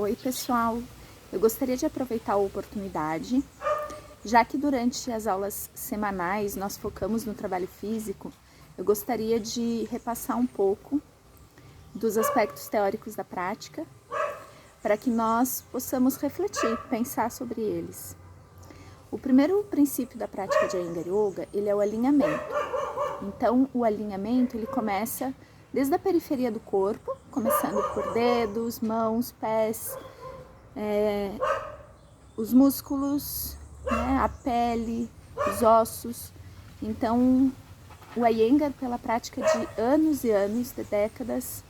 Oi pessoal, eu gostaria de aproveitar a oportunidade, já que durante as aulas semanais nós focamos no trabalho físico, eu gostaria de repassar um pouco dos aspectos teóricos da prática, para que nós possamos refletir, pensar sobre eles. O primeiro princípio da prática de Iyengar Yoga, ele é o alinhamento. Então, o alinhamento, ele começa desde a periferia do corpo, começando por dedos, mãos, pés, os músculos, né, a pele, os ossos. Então, o Iyengar, pela prática de anos e anos, de décadas,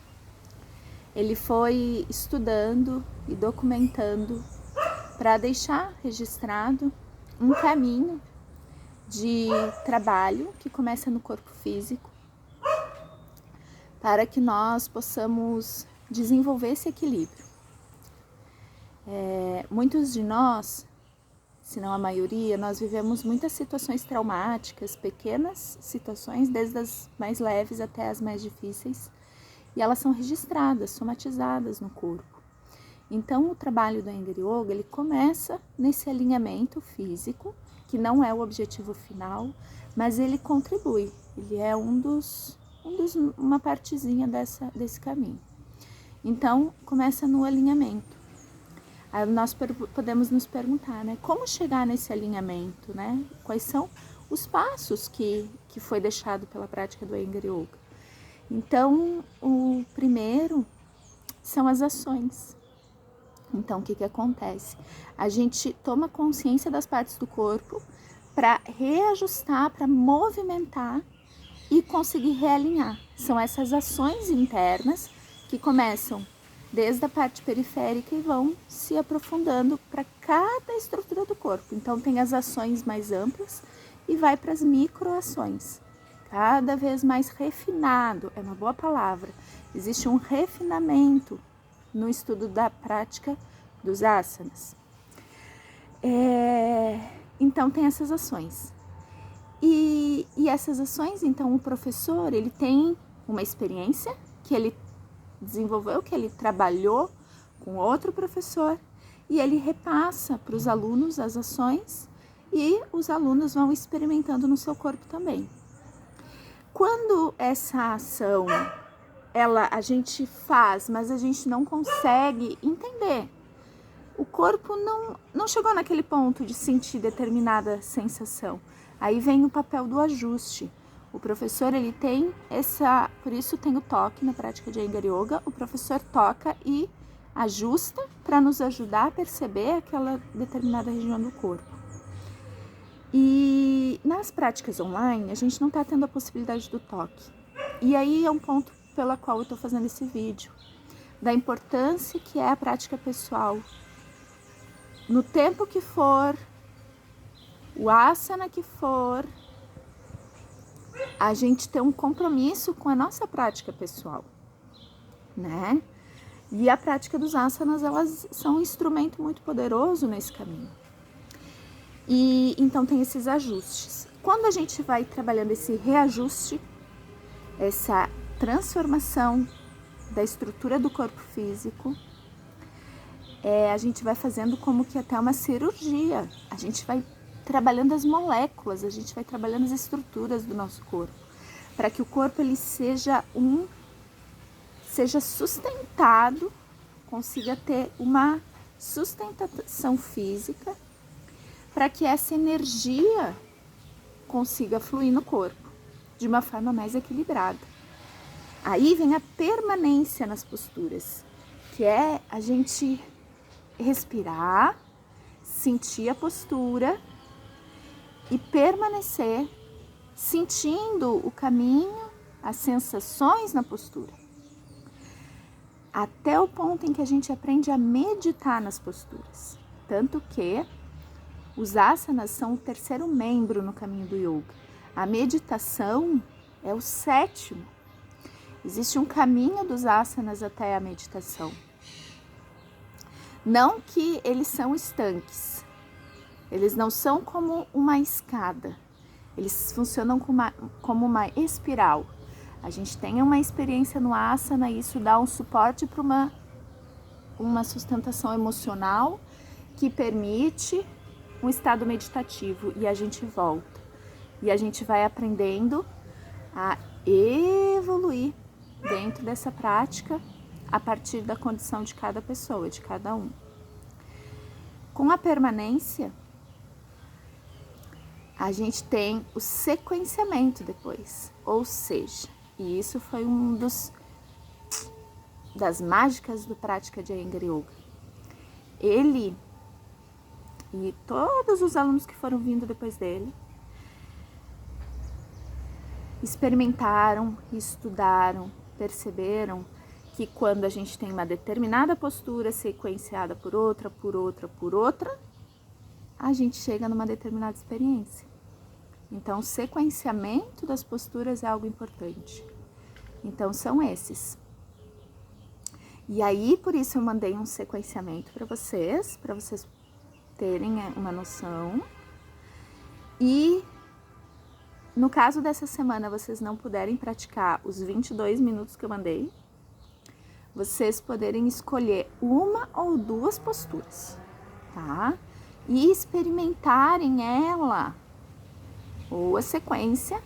ele foi estudando e documentando para deixar registrado um caminho de trabalho que começa no corpo físico, para que nós possamos desenvolver esse equilíbrio. Muitos de nós, se não a maioria, nós vivemos muitas situações traumáticas, pequenas situações, desde as mais leves até as mais difíceis, e elas são registradas, somatizadas no corpo. Então, o trabalho do Iyengar Yoga, ele começa nesse alinhamento físico, que não é o objetivo final, mas ele contribui, ele é uma partezinha desse caminho. Então, começa no alinhamento. Aí nós podemos nos perguntar, né, como chegar nesse alinhamento, né? Quais são os passos que foi deixado pela prática do Iyengar Yoga? Então, o primeiro são as ações. Então, o que acontece? A gente toma consciência das partes do corpo para reajustar, para movimentar e conseguir realinhar. São essas ações internas que começam desde a parte periférica e vão se aprofundando para cada estrutura do corpo. Então, tem as ações mais amplas e vai para as microações. Cada vez mais refinado, é uma boa palavra. Existe um refinamento no estudo da prática dos asanas. Então, tem essas ações. E essas ações, então, o professor, ele tem uma experiência que ele desenvolveu, que ele trabalhou com outro professor, e ele repassa para os alunos as ações e os alunos vão experimentando no seu corpo também. Quando essa ação a gente faz, mas a gente não consegue entender. O corpo não chegou naquele ponto de sentir determinada sensação. Aí vem o papel do ajuste. O professor, ele tem por isso tem o toque na prática de Iyengar Yoga. O professor toca e ajusta para nos ajudar a perceber aquela determinada região do corpo. E nas práticas online, a gente não está tendo a possibilidade do toque. E aí é um ponto pela qual eu estou fazendo esse vídeo, da importância que é a prática pessoal. No tempo que for, o asana que for, a gente tem um compromisso com a nossa prática pessoal, né? E a prática dos asanas, elas são um instrumento muito poderoso nesse caminho. E então tem esses ajustes. Quando a gente vai trabalhando esse reajuste, essa transformação da estrutura do corpo físico, a gente vai fazendo como que até uma cirurgia. A gente vai trabalhando as moléculas, a gente vai trabalhando as estruturas do nosso corpo, para que o corpo ele seja sustentado, consiga ter uma sustentação física, para que essa energia consiga fluir no corpo de uma forma mais equilibrada. Aí vem a permanência nas posturas, que é a gente respirar, sentir a postura e permanecer sentindo o caminho, as sensações na postura. Até o ponto em que a gente aprende a meditar nas posturas. Tanto que os asanas são o terceiro membro no caminho do yoga. A meditação é o sétimo. Existe um caminho dos asanas até a meditação. Não que eles são estanques. Eles não são como uma escada. Eles funcionam como uma espiral. A gente tem uma experiência no asana e isso dá um suporte para uma uma sustentação emocional que permite um estado meditativo e a gente volta. E a gente vai aprendendo a evoluir dentro dessa prática a partir da condição de cada pessoa, de cada um. Com a permanência, a gente tem o sequenciamento depois, ou seja, e isso foi das mágicas da prática de Iyengar Yoga. Ele e todos os alunos que foram vindo depois dele experimentaram, estudaram, perceberam que quando a gente tem uma determinada postura sequenciada por outra, a gente chega numa determinada experiência. Então, o sequenciamento das posturas é algo importante. Então, são esses. E aí, por isso eu mandei um sequenciamento para vocês terem uma noção. E no caso dessa semana vocês não puderem praticar os 22 minutos que eu mandei, vocês poderem escolher uma ou duas posturas, tá? E experimentarem ela, ou a sequência,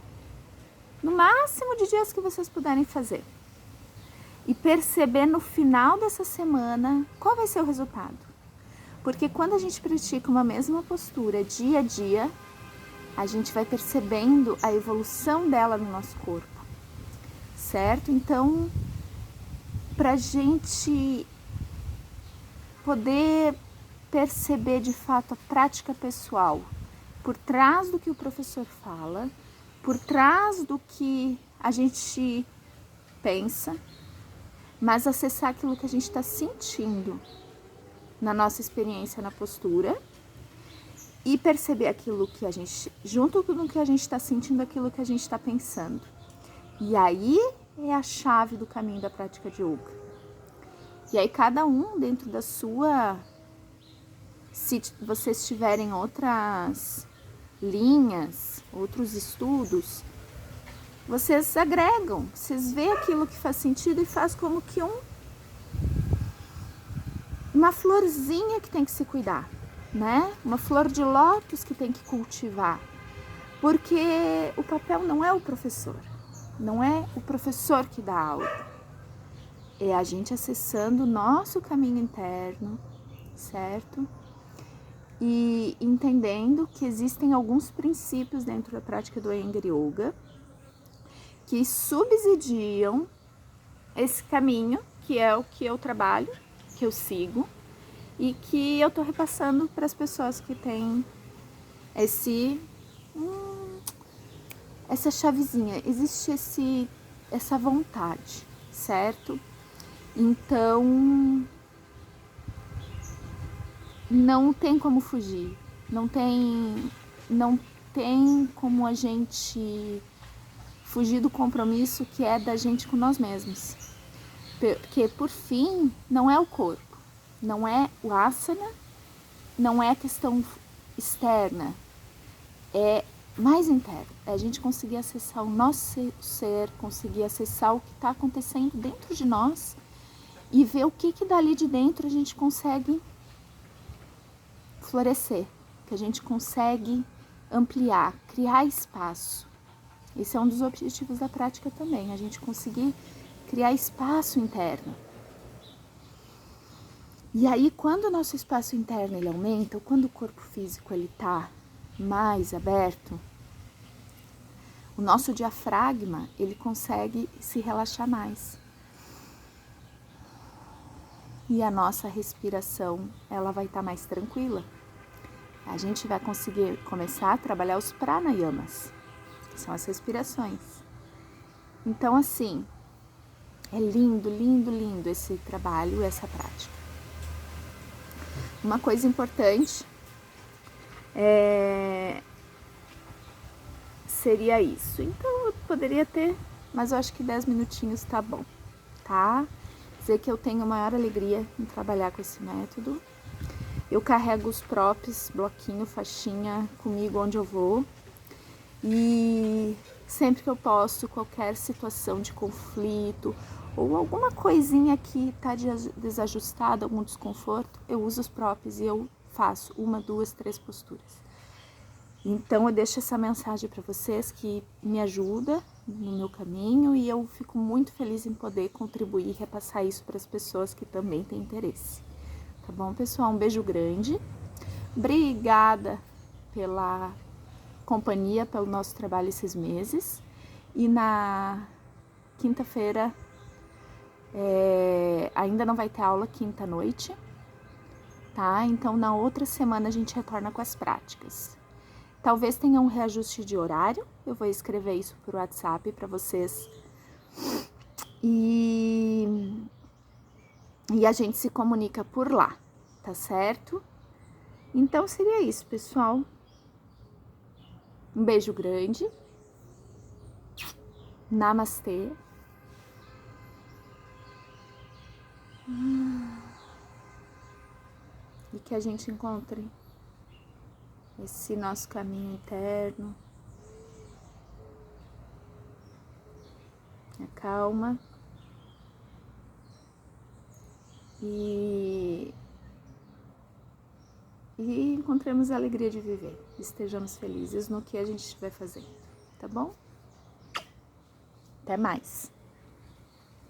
no máximo de dias que vocês puderem fazer. E perceber no final dessa semana qual vai ser o resultado. Porque quando a gente pratica uma mesma postura dia a dia, a gente vai percebendo a evolução dela no nosso corpo, certo? Então, pra gente poder perceber de fato a prática pessoal, por trás do que o professor fala, por trás do que a gente pensa, mas acessar aquilo que a gente está sentindo na nossa experiência na postura e perceber aquilo que a gente, junto com o que a gente está sentindo, aquilo que a gente está pensando. E aí é a chave do caminho da prática de yoga. E aí cada um dentro da sua, se vocês tiverem outras linhas, outros estudos, vocês agregam, vocês veem aquilo que faz sentido e faz como que uma florzinha que tem que se cuidar, né? Uma flor de lótus que tem que cultivar, porque o papel não é o professor, não é o professor que dá aula, é a gente acessando o nosso caminho interno, certo? E entendendo que existem alguns princípios dentro da prática do Iyengar Yoga que subsidiam esse caminho, que é o que eu trabalho, que eu sigo e que eu tô repassando para as pessoas que têm essa chavezinha, existe essa vontade, certo? Então, não tem como fugir, não tem como a gente fugir do compromisso que é da gente com nós mesmos. Porque, por fim, não é o corpo, não é o asana, não é a questão externa, é mais interno. É a gente conseguir acessar o nosso ser, conseguir acessar o que está acontecendo dentro de nós e ver o que dali de dentro a gente consegue florescer, que a gente consegue ampliar, criar espaço. Esse é um dos objetivos da prática também, a gente conseguir criar espaço interno. E aí, quando o nosso espaço interno ele aumenta, ou quando o corpo físico ele está mais aberto, o nosso diafragma ele consegue se relaxar mais. E a nossa respiração ela vai estar mais tranquila. A gente vai conseguir começar a trabalhar os pranayamas, que são as respirações. Então, assim, é lindo, lindo, lindo esse trabalho, essa prática. Uma coisa importante seria isso. Então, eu poderia ter, mas eu acho que 10 minutinhos tá bom, tá? Dizer que eu tenho maior alegria em trabalhar com esse método. Eu carrego os props, bloquinho, faixinha comigo onde eu vou. E sempre que eu posso, qualquer situação de conflito ou alguma coisinha que tá desajustada, algum desconforto, eu uso os props e eu faço 1, 2, 3 posturas. Então eu deixo essa mensagem para vocês que me ajuda no meu caminho e eu fico muito feliz em poder contribuir e repassar isso para as pessoas que também têm interesse. Tá bom, pessoal? Um beijo grande. Obrigada pela companhia, pelo nosso trabalho esses meses. E na quinta-feira ainda não vai ter aula quinta noite, tá? Então na outra semana a gente retorna com as práticas. Talvez tenha um reajuste de horário, eu vou escrever isso por WhatsApp para vocês. E a gente se comunica por lá, tá certo? Então seria isso, pessoal. Um beijo grande. Namastê. E que a gente encontre esse nosso caminho interno. A calma. E encontremos a alegria de viver. Estejamos felizes no que a gente estiver fazendo, tá bom? Até mais!